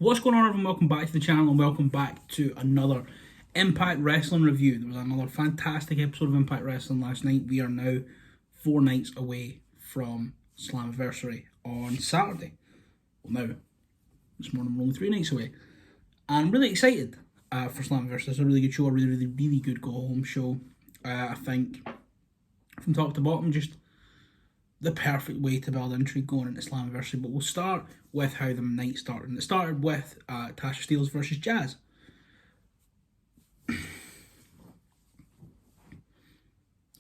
What's going on, everyone? Welcome back to the channel and welcome back to another Impact Wrestling review. There was another fantastic episode of Impact Wrestling last night. We are now 4 nights away from Slammiversary on Saturday. Well, now, this morning we're only 3 nights away. And I'm really excited for Slammiversary. It's a really good show, a really good go-home show. I think, from top to bottom, just the perfect way to build intrigue going into Slammiversary. But we'll start with how the night started. And it started with Tasha Steelz versus Jazz.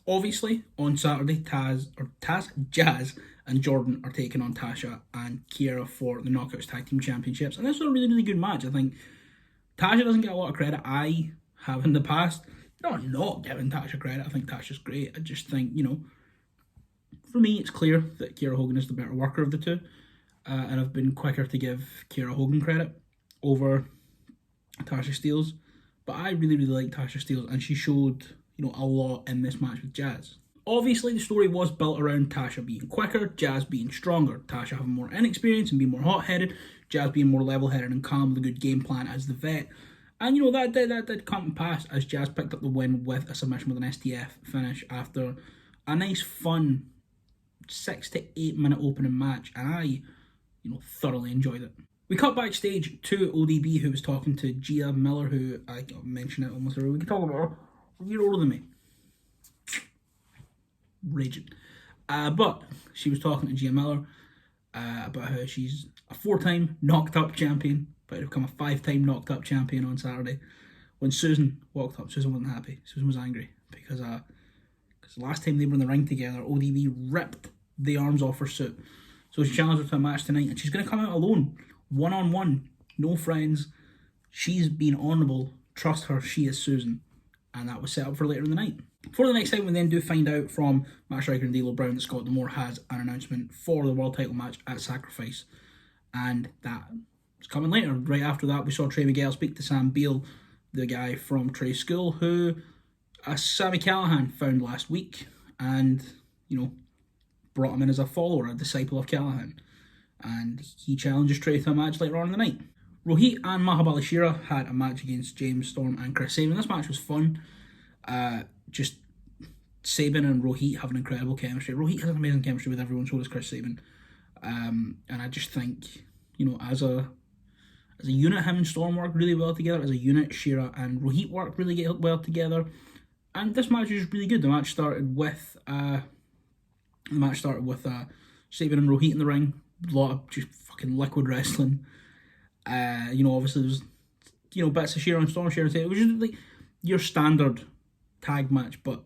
Obviously, on Saturday, Jazz and Jordan are taking on Tasha and Kiera for the Knockouts Tag Team Championships. And this was a really good match. I think Tasha doesn't get a lot of credit. I have in the past. Not giving Tasha credit. I think Tasha's great. I just think, for me, it's clear that Kiera Hogan is the better worker of the two. And I've been quicker to give Kiera Hogan credit over Tasha Steelz. But I really like Tasha Steelz, and she showed, a lot in this match with Jazz. Obviously, the story was built around Tasha being quicker, Jazz being stronger, Tasha having more inexperience and being more hot-headed, Jazz being more level-headed and calm with a good game plan as the vet. And, that did come to pass as Jazz picked up the win with a submission with an STF finish after a nice, fun 6 to 8 minute opening match, and I, thoroughly enjoyed it. We cut backstage to ODB, who was talking to Gia Miller, who I mentioned it almost every week. We can talk about her. A year older than me. Raging. But she was talking to Gia Miller about how she's a 4-time knocked up champion, but to become a 5-time knocked up champion on Saturday. When Susan walked up, Susan wasn't happy. Susan was angry because the last time they were in the ring together, ODB ripped the arms off her suit. So she challenged her to a match tonight, and she's going to come out alone, one-on-one, no friends. She's been honourable. Trust her, she is Susan. And that was set up for later in the night. For the next time, we then do find out from Matt Striker and D'Lo Brown that Scott D'Amore has an announcement for the world title match at Sacrifice. And that is coming later. Right after that, we saw Trey Miguel speak to Sam Beale, the guy from Trey's school, who Sami Callihan found last week and, brought him in as a follower, a disciple of Callihan. And he challenges Trey to a match later on in the night. Rohit and Mahabali Shera had a match against James Storm and Chris Sabin. This match was fun. Just Sabin and Rohit have an incredible chemistry. Rohit has an amazing chemistry with everyone, so does Chris Sabin. And I just think, as a unit, him and Storm work really well together. As a unit, Shera and Rohit work really well together. And this match was really good. The match started with Sabin and Rohit in the ring. A lot of just fucking liquid wrestling. Obviously there's bits of Shera and Storm. It was just like your standard tag match, but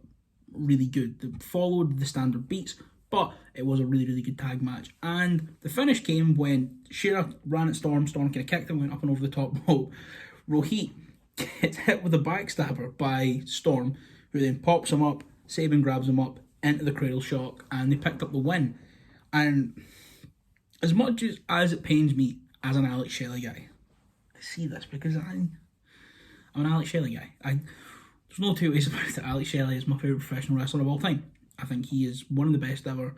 really good. It followed the standard beats, but it was a really good tag match. And the finish came when Shera ran at Storm. Storm kind of kicked him, went up and over the top rope. Rohit gets hit with a backstabber by Storm, who then pops him up. Sabin grabs him up into the cradle shock, and they picked up the win. And as much as it pains me as an Alex Shelley guy, I see this because I'm an Alex Shelley guy. There's no two ways about it. Alex Shelley is my favourite professional wrestler of all time. I think he is one of the best ever,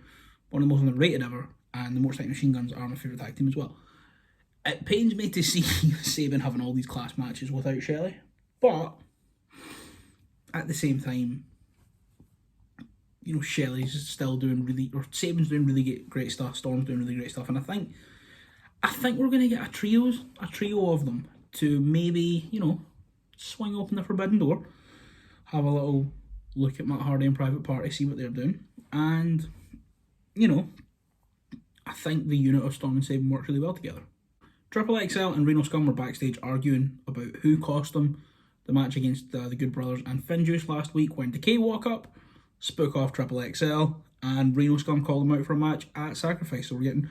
one of the most underrated ever, and the Motorcycle Machine Guns are my favourite tag team as well. It pains me to see Sabin having all these class matches without Shelley, but at the same time, Shelley's still doing Sabin's doing really great stuff, Storm's doing really great stuff, and I think we're going to get a trio of them to maybe, swing open the forbidden door, have a little look at Matt Hardy and Private Party, see what they're doing, and, I think the unit of Storm and Sabin works really well together. Triple XL and Reno Scum were backstage arguing about who cost them the match against the Good Brothers and Finjuice last week when Decay walk up, spook off Triple XL, and Reno Scum called them out for a match at Sacrifice. So we're getting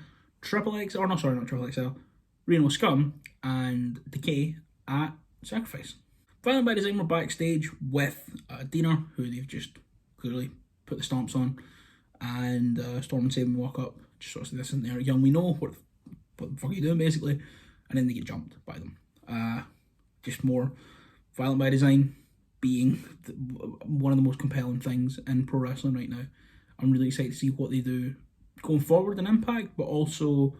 Reno Scum and Decay at Sacrifice. Violent by Design were backstage with Dina, who they've just clearly put the stomps on, and Storm and Sabin walk up, just sort of say, this isn't there, young we know, what the fuck are you doing, basically, and then they get jumped by them. Just more Violent by Design being one of the most compelling things in pro wrestling right now. I'm really excited to see what they do going forward in Impact, but also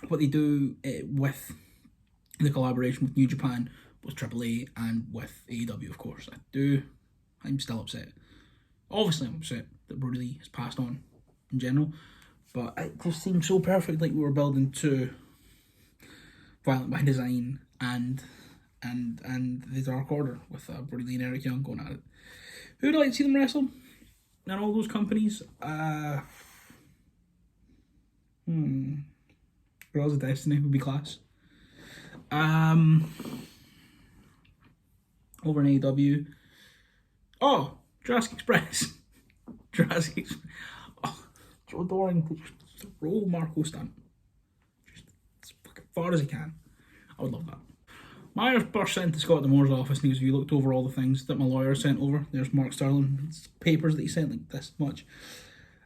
what they do with the collaboration with New Japan, with AAA, and with AEW, of course. I'm still upset. Obviously, I'm upset that Brody Lee has passed on in general, but it just seemed so perfect, like we were building to Violent by Design and the Dark Order with Brody Lee and Eric Young going at it. Who would I like to see them wrestle in all those companies? Girls of Destiny would be class. Over in AEW. Oh, Jurassic Express. Jurassic Express. Oh, Joe Doring to just roll Marco Stunt. Just as fucking far as he can. I would love that. Myers burst into Scott D'Amore's office and he goes, "Have you looked over all the things that my lawyer sent over?" There's Mark Sterling's papers that he sent, like this much.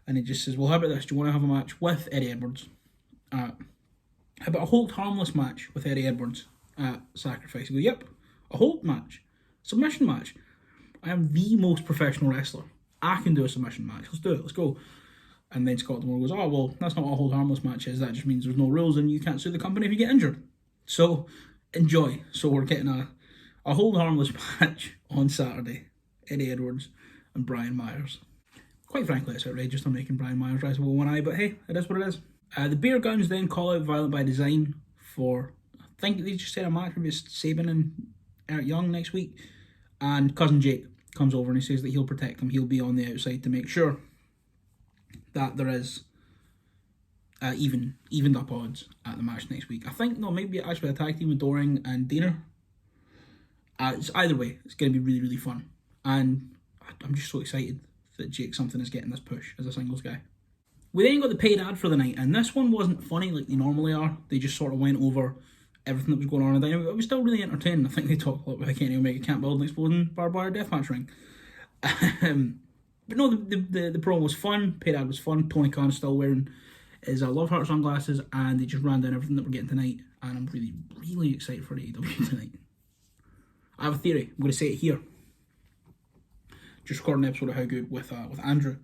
And he just says, "Well, how about this? Do you want to have a match with Eddie Edwards? How about a hold harmless match with Eddie Edwards at Sacrifice?" He goes, "Yep, a hold match. Submission match. I am the most professional wrestler. I can do a submission match. Let's do it. Let's go." And then Scott D'Amore goes, "Oh, well, that's not what a hold harmless match is. That just means there's no rules and you can't sue the company if you get injured. So, enjoy." So we're getting a hold harmless match on Saturday. Eddie Edwards and Brian Myers. Quite frankly, it's outrageous they're making Brian Myers wrestle with one eye, but hey, it is what it is. The Beer Guns then call out Violent by Design for, I think they just said a match, maybe it's Sabin and Eric Young next week. And Cousin Jake comes over and he says that he'll protect him. He'll be on the outside to make sure that there is evened up odds at the match next week. I think, no, maybe actually a tag team with Doring and Diener. It's either way, it's going to be really, really fun. And I'm just so excited that Jake Something is getting this push as a singles guy. We then got the paid ad for the night, and this one wasn't funny like they normally are. They just sort of went over everything that was going on in the night. It was still really entertaining. I think they talked a lot about how Kenny Omega can't build an exploding barbed wire deathmatch ring. But no, the promo was fun. Paid ad was fun. Tony Khan is still wearing his Love Heart sunglasses, and they just ran down everything that we're getting tonight. And I'm really, really excited for AEW tonight. I have a theory. I'm going to say it here. Just recorded an episode of How Good with Andrew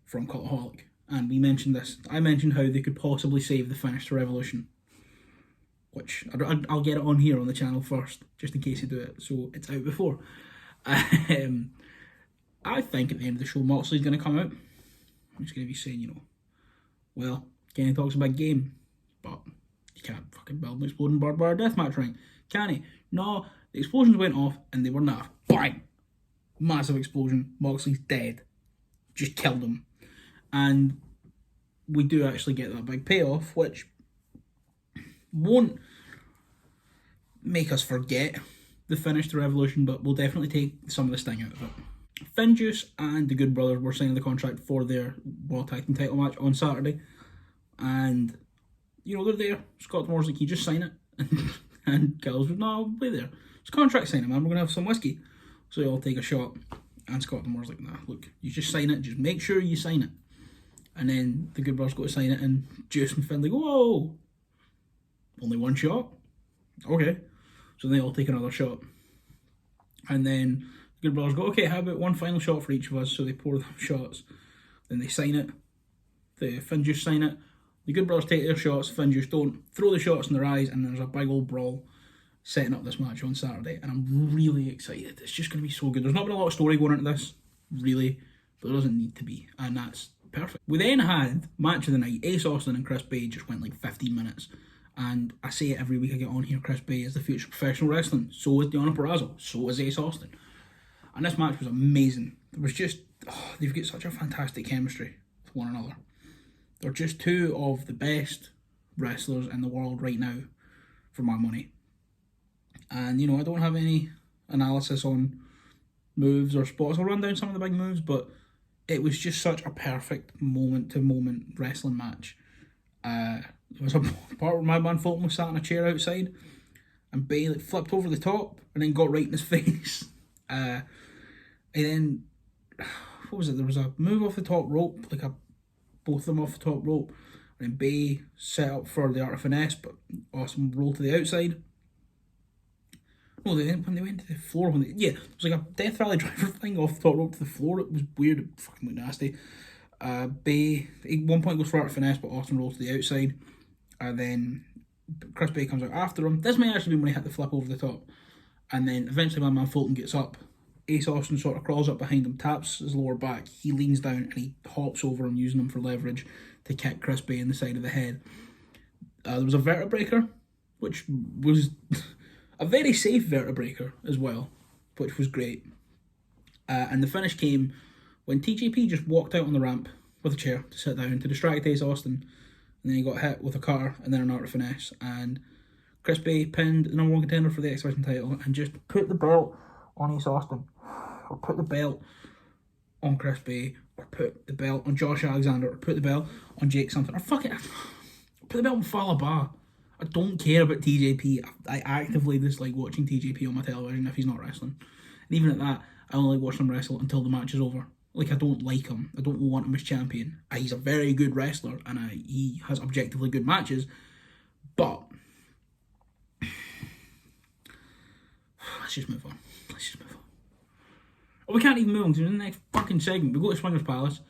from Cultaholic. And we mentioned this. I mentioned how they could possibly save the finish to Revolution, which I'll get it on here on the channel first, just in case you do it, so it's out before. I think at the end of the show, Moxley's going to come out. He's going to be saying, well, Kenny talks about game, but you can't fucking build an exploding barbed wire deathmatch ring, can he? No, the explosions went off and they were not. Bang! Massive explosion. Moxley's dead. Just killed him. And we do actually get that big payoff, which won't make us forget the finish to Revolution, but we'll definitely take some of the sting out of it. Finn Juice and the Good Brothers were signing the contract for their World Tag Team title match on Saturday. And, they're there. Scott D'Amore's like, "You just sign it." And Gallows was, "No, I'll be there. It's contract signing, man. We're going to have some whiskey." So they all take a shot. And Scott D'Amore's like, "Nah, look, you just sign it. Just make sure you sign it." And then the Good Brothers go to sign it, and Juice and Finn go, "Whoa, only one shot? Okay." So they all take another shot. And then the Good Brothers go, "Okay, how about one final shot for each of us?" So they pour them shots. Then they sign it. The Finn Juice sign it. The Good Brothers take their shots. Finn Juice don't. Throw the shots in their eyes, and there's a big old brawl setting up this match on Saturday. And I'm really excited. It's just going to be so good. There's not been a lot of story going into this, really, but there doesn't need to be. And that's perfect. We then had match of the night. Ace Austin and Chris Bay just went like 15 minutes. And I say it every week I get on here, Chris Bay is the future of professional wrestling. So is Deonna Purrazzo. So is Ace Austin. And this match was amazing. There was just, they've got such a fantastic chemistry with one another. They're just two of the best wrestlers in the world right now, for my money. And, I don't have any analysis on moves or spots. I'll run down some of the big moves, but it was just such a perfect moment-to-moment wrestling match. There was a part where my man Fulton was sat in a chair outside, and Bay flipped over the top and then got right in his face. And then, what was it? There was a move off the top rope, both of them off the top rope, and then Bay set up for the Art of Finesse, but Awesome rolled to the outside. No, when they went to the floor, it was like a Death Valley Driver thing off the top rope to the floor. It was weird. It fucking looked nasty. Bay, at one point goes for Art of Finesse, but Austin rolls to the outside. Then Chris Bay comes out after him. This might actually be when he hit the flip over the top. And then eventually my man Fulton gets up. Ace Austin sort of crawls up behind him, taps his lower back. He leans down and he hops over him, using him for leverage to kick Chris Bay in the side of the head. There was a vertebreaker, which was a very safe vertebreaker as well, which was great. And the finish came when TJP just walked out on the ramp with a chair to sit down to distract Ace Austin. And then he got hit with a cutter and then an art of finesse. And Chris Bay pinned the #1 contender for the X Division title and just put the belt on Ace Austin. Or put the belt on Chris Bay. Or put the belt on Josh Alexander. Or put the belt on Jake something. Or fuck it. Put the belt on Falaba. I don't care about TJP. I actively dislike watching TJP on my television if he's not wrestling. And even at that, I only like watching him wrestle until the match is over. Like, I don't like him. I don't want him as champion. He's a very good wrestler, and he has objectively good matches. But let's just move on. Oh, we can't even move on, because in the next fucking segment, we go to Swingers Palace,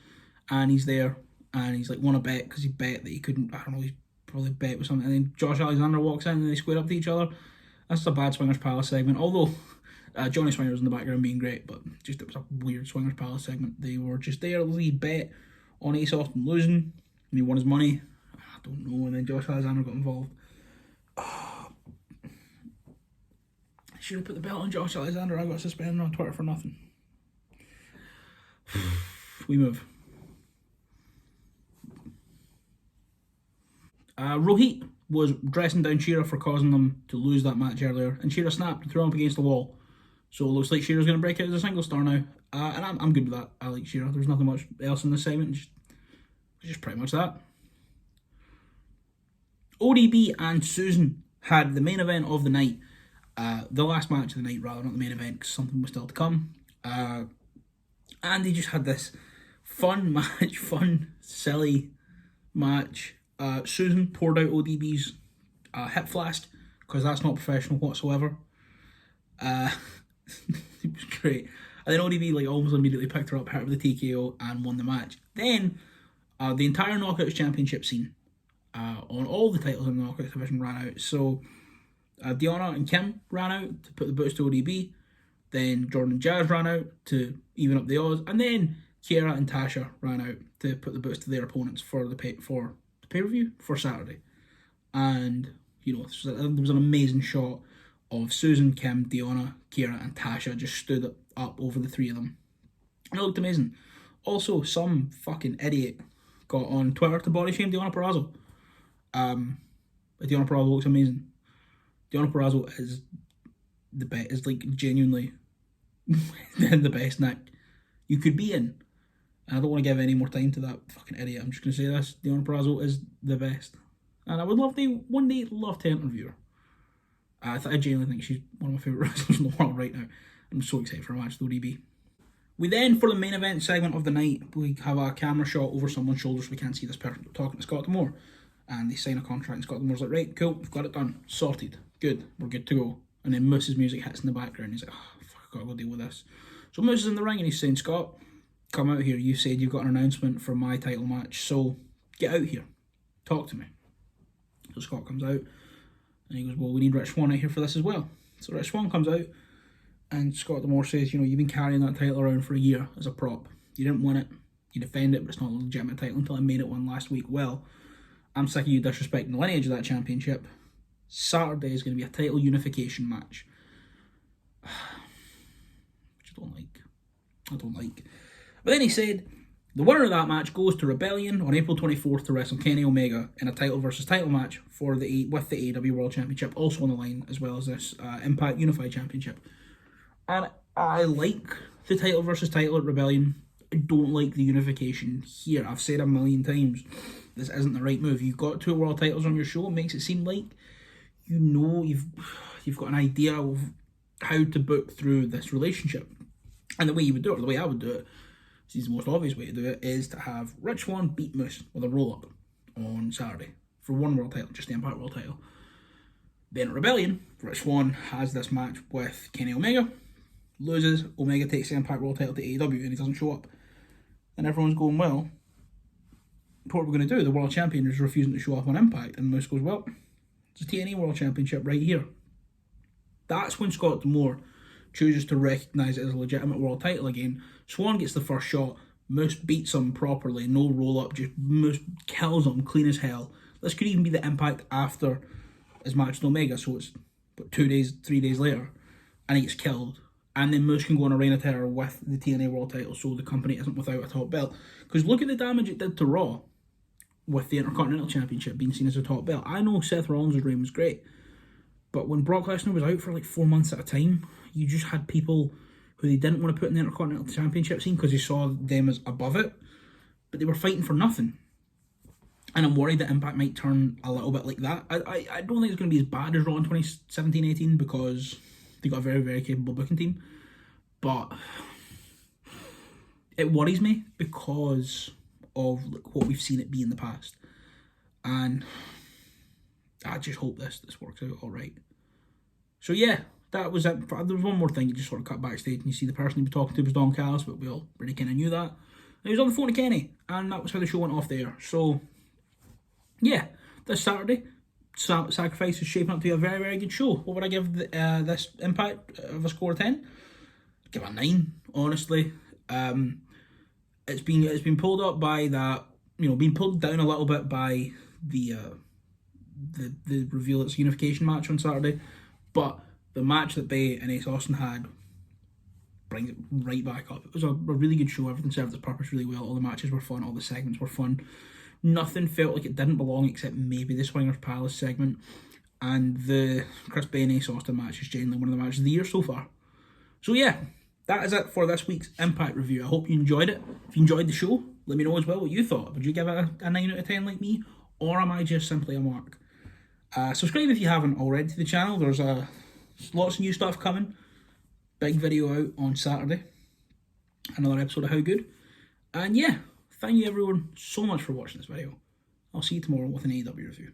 and he's there, and he's like, won a bet, because he bet that he couldn't, I don't know, he's probably bet with something, and then Josh Alexander walks in, and they square up to each other. That's a bad Swingers Palace segment, although Johnny Swinger was in the background being great, but just it was a weird Swingers Palace segment. They were just there. He bet on Ace Austin losing, and he won his money. I don't know, and then Josh Alexander got involved. I should have put the belt on Josh Alexander. I got suspended on Twitter for nothing. We move. Rohit was dressing down Shearer for causing them to lose that match earlier, and Shearer snapped and threw him up against the wall. So it looks like Shearer's going to break out as a single star now, and I'm good with that. I like Shearer. There's nothing much else in this segment. Just pretty much that. ODB and Susan had the main event of the night, the last match of the night rather, not the main event, because something was still to come. And they just had this fun match, silly match. Susan poured out ODB's hip flask, because that's not professional whatsoever. It was great. And then ODB almost immediately picked her up, hit her with the TKO, and won the match. Then the entire Knockouts Championship scene on all the titles in the Knockouts division ran out. So Deonna and Kim ran out to put the boots to ODB. Then Jordan and Jazz ran out to even up the odds, and then Kiera and Tasha ran out to put the boots to their opponents for the pay-per-view for Saturday. And there was an amazing shot of Susan, Kim, Deonna, Kiera, and Tasha just stood up over the three of them. And it looked amazing. Also, some fucking idiot got on Twitter to body shame Deonna Purrazzo. Deonna Purrazzo looks amazing. Deonna Purrazzo is the best, is genuinely the best nick you could be in. And I don't want to give any more time to that fucking idiot. I'm just going to say this. Deonna Purrazzo is the best. And I would one day love to interview her. I genuinely think she's one of my favourite wrestlers in the world right now. I'm so excited for a match with ODB. We then, for the main event segment of the night, we have a camera shot over someone's shoulder so we can't see this person talking to Scott D'Amore. And they sign a contract and Scott D'Amore's like, right, cool, we've got it done. Sorted. Good. We're good to go. And then Moose's music hits in the background. He's like, oh, fuck, I've got to go deal with this. So Moose is in the ring and he's saying, Scott, come out here. You said you've got an announcement for my title match, so get out here. Talk to me. So Scott comes out and he goes, well, we need Rich Swann out here for this as well. So Rich Swann comes out and Scott D'Amore says, you've been carrying that title around for a year as a prop. You didn't win it. You defend it, but it's not a legitimate title until I made it one last week. Well, I'm sick of you disrespecting the lineage of that championship. Saturday is going to be a title unification match. Which I don't like. But then he said, the winner of that match goes to Rebellion on April 24th to wrestle Kenny Omega in a title versus title match with the AEW World Championship also on the line, as well as this Impact Unified Championship. And I like the title versus title at Rebellion. I don't like the unification here. I've said a million times, this isn't the right move. You've got two world titles on your show. It makes it seem like you've got an idea of how to book through this relationship. And the way you would do it, or the way I would do it, this is the most obvious way to do it, is to have Rich Swann beat Moose with a roll-up on Saturday for one world title, just the Impact World title. Then at Rebellion, Rich Swann has this match with Kenny Omega, loses, Omega takes the Impact World title to AEW and he doesn't show up. And everyone's going, well, what are we going to do? The world champion is refusing to show up on Impact. And Moose goes, well, it's a TNA World Championship right here. That's when Scott D'Amore chooses to recognise it as a legitimate world title again. Swann gets the first shot. Moose beats him properly. No roll-up. Just Moose kills him clean as hell. This could even be the Impact after his match with Omega. So it's 3 days later. And he gets killed. And then Moose can go on a reign of terror with the TNA World title, so the company isn't without a top belt. Because look at the damage it did to Raw with the Intercontinental Championship being seen as a top belt. I know Seth Rollins' reign was great, but when Brock Lesnar was out for like 4 months at a time, you just had people who they didn't want to put in the Intercontinental Championship scene because they saw them as above it, but they were fighting for nothing. And I'm worried that Impact might turn a little bit like that. I don't think it's going to be as bad as Raw in 2017-18 because they got a very, very capable booking team. But it worries me because of what we've seen it be in the past. And I just hope this works out all right. So yeah, that was it. There was one more thing you just sort of cut backstage and you see the person he was talking to was Don Callis, but we all really kind of knew that. And he was on the phone to Kenny, and that was how the show went off there. So yeah, this Saturday, Sacrifice is shaping up to be a very, very good show. What would I give this Impact of a score of 10? I'd give it a 9, honestly. It's been pulled up by that, been pulled down a little bit by the reveal it's a unification match on Saturday, but the match that Bay and Ace Austin had brings it right back up. It was a really good show. Everything served its purpose really well. All the matches were fun. All the segments were fun. Nothing felt like it didn't belong except maybe the Swingers Palace segment. And the Chris Bay and Ace Austin match is genuinely one of the matches of the year so far. So yeah, that is it for this week's Impact review. I hope you enjoyed it. If you enjoyed the show, let me know as well what you thought. Would you give it a 9 out of 10 like me? Or am I just simply a mark? Subscribe if you haven't already to the channel. There's lots of new stuff coming. Big video out on Saturday. Another episode of How Good. And yeah, thank you everyone so much for watching this video. I'll see you tomorrow with an AEW review.